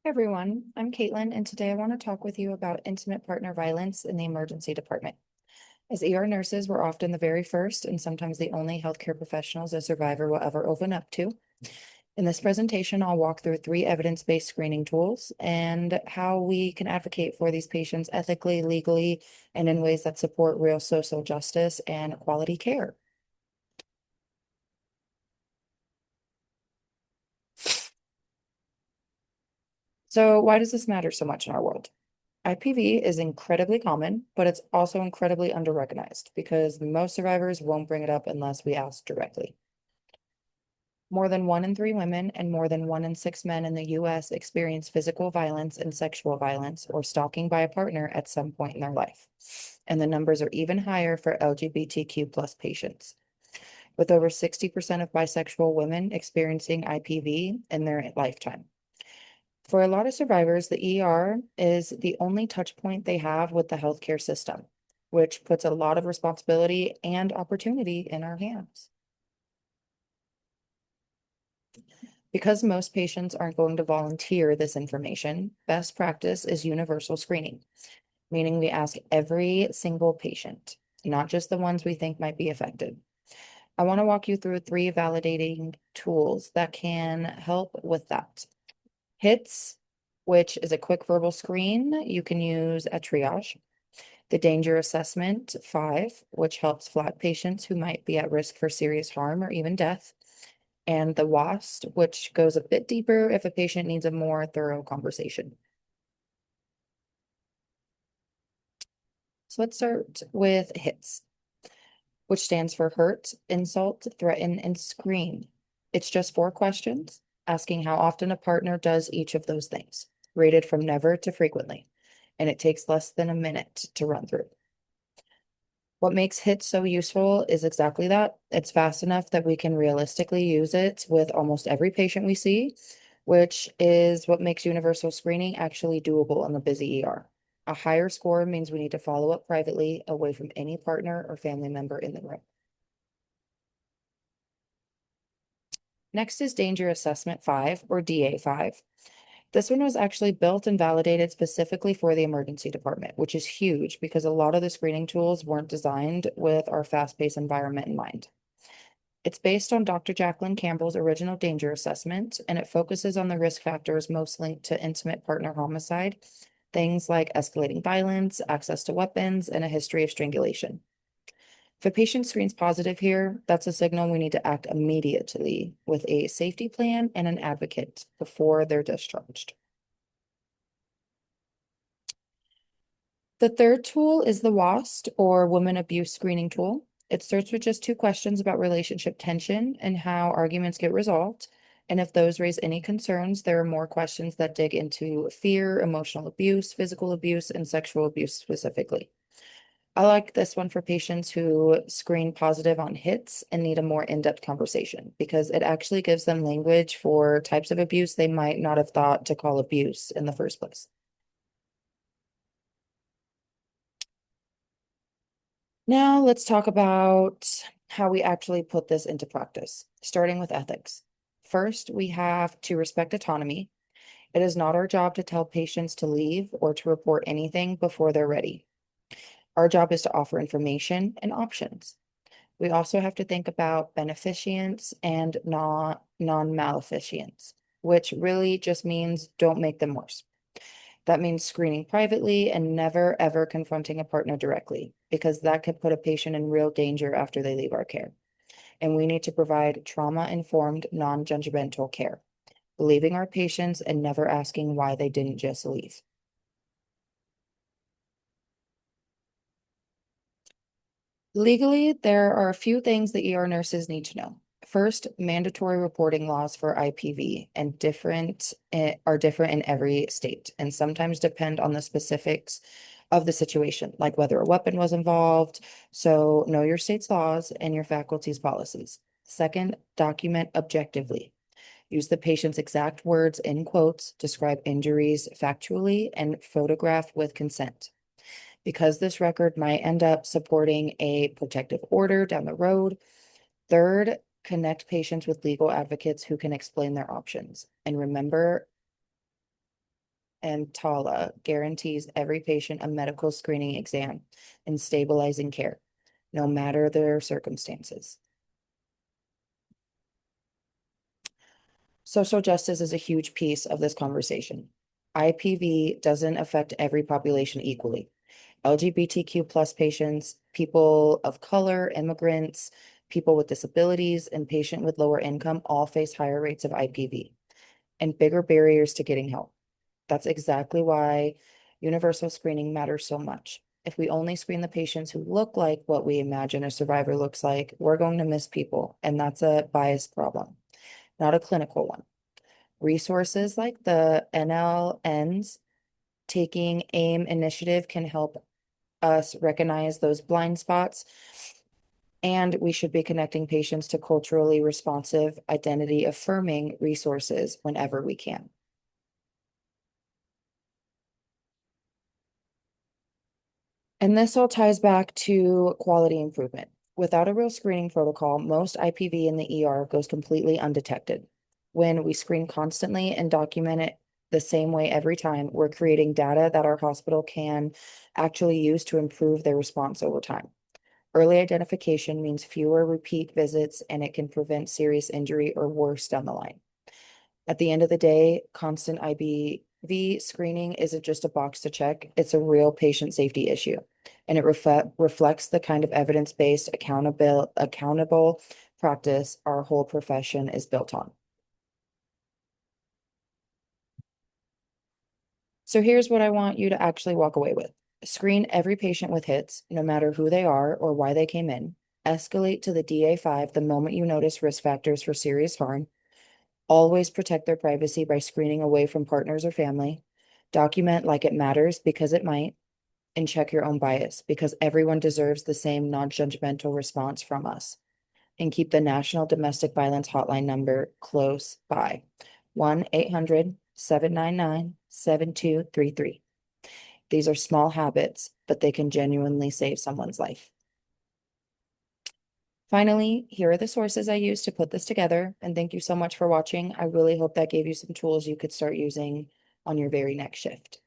Hi everyone, I'm Caitlin, and today I want to talk with you about intimate partner violence in the emergency department. As ER nurses, we're often the very first and sometimes the only healthcare professionals a survivor will ever open up to. In this presentation, I'll walk through 3 evidence-based screening tools and how we can advocate for these patients ethically, legally, and in ways that support real social justice and quality care. So why does this matter so much in our world? IPV is incredibly common, but it's also incredibly underrecognized because most survivors won't bring it up unless we ask directly. More than 1 in 3 women and more than 1 in 6 men in the US experience physical violence and sexual violence or stalking by a partner at some point in their life. And the numbers are even higher for LGBTQ plus patients, with over 60% of bisexual women experiencing IPV in their lifetime. For a lot of survivors, the ER is the only touch point they have with the healthcare system, which puts a lot of responsibility and opportunity in our hands. Because most patients aren't going to volunteer this information, best practice is universal screening, meaning we ask every single patient, not just the ones we think might be affected. I want to walk you through 3 validating tools that can help with that. HITS, which is a quick verbal screen you can use at triage. The Danger Assessment 5, which helps flag patients who might be at risk for serious harm or even death. And the WAST, which goes a bit deeper if a patient needs a more thorough conversation. So let's start with HITS, which stands for hurt, insult, threaten, and scream. It's just 4 questions asking how often a partner does each of those things, rated from never to frequently. And it takes less than a minute to run through. What makes HIT so useful is exactly that. It's fast enough that we can realistically use it with almost every patient we see, which is what makes universal screening actually doable in the busy ER. A higher score means we need to follow up privately away from any partner or family member in the room. Next is Danger Assessment 5, or DA5. This one was actually built and validated specifically for the emergency department, which is huge because a lot of the screening tools weren't designed with our fast-paced environment in mind. It's based on Dr. Jacqueline Campbell's original danger assessment, and it focuses on the risk factors most linked to intimate partner homicide, things like escalating violence, access to weapons, and a history of strangulation. If a patient screens positive here, that's a signal we need to act immediately with a safety plan and an advocate before they're discharged. The third tool is the WAST, or Women Abuse Screening Tool. It starts with just 2 questions about relationship tension and how arguments get resolved. And if those raise any concerns, there are more questions that dig into fear, emotional abuse, physical abuse, and sexual abuse specifically. I like this one for patients who screen positive on HITS and need a more in-depth conversation because it actually gives them language for types of abuse they might not have thought to call abuse in the first place. Now let's talk about how we actually put this into practice, starting with ethics. First, we have to respect autonomy. It is not our job to tell patients to leave or to report anything before they're ready. Our job is to offer information and options. We also have to think about beneficients and non-maleficients, which really just means don't make them worse. That means screening privately and never ever confronting a partner directly, because that could put a patient in real danger after they leave our care. And we need to provide trauma-informed, non-judgmental care, believing our patients and never asking why they didn't just leave. Legally, there are a few things the ER nurses need to know. First, mandatory reporting laws for IPV and are different in every state and sometimes depend on the specifics of the situation, like whether a weapon was involved. So know your state's laws and your faculty's policies. Second, document objectively. Use the patient's exact words in quotes, describe injuries factually, and photograph with consent, because this record might end up supporting a protective order down the road. Third, connect patients with legal advocates who can explain their options. And remember, and TALA guarantees every patient a medical screening exam and stabilizing care, no matter their circumstances. Social justice is a huge piece of this conversation. IPV doesn't affect every population equally. LGBTQ plus patients, people of color, immigrants, people with disabilities, and patients with lower income all face higher rates of IPV and bigger barriers to getting help. That's exactly why universal screening matters so much. If we only screen the patients who look like what we imagine a survivor looks like, we're going to miss people, and that's a bias problem, not a clinical one. Resources like the NLN's Taking AIM initiative can help us recognize those blind spots, and we should be connecting patients to culturally responsive, identity affirming resources whenever we can. And this all ties back to quality improvement. Without a real screening protocol, most IPV in the ER goes completely undetected. When we screen constantly and document it the same way every time, we're creating data that our hospital can actually use to improve their response over time. Early identification means fewer repeat visits, and it can prevent serious injury or worse down the line. At the end of the day, constant IBV screening isn't just a box to check, it's a real patient safety issue. And it reflects the kind of evidence-based, accountable practice our whole profession is built on. So here's what I want you to actually walk away with. Screen every patient with hits, no matter who they are or why they came in. Escalate to the DA5 the moment you notice risk factors for serious harm. Always protect their privacy by screening away from partners or family. Document like it matters because it might, and check your own bias because everyone deserves the same non-judgmental response from us. And keep the National Domestic Violence Hotline number close by, 1-800-799-7233. These are small habits, but they can genuinely save someone's life. Finally, here are the sources I used to put this together, and thank you so much for watching. I really hope that gave you some tools you could start using on your very next shift.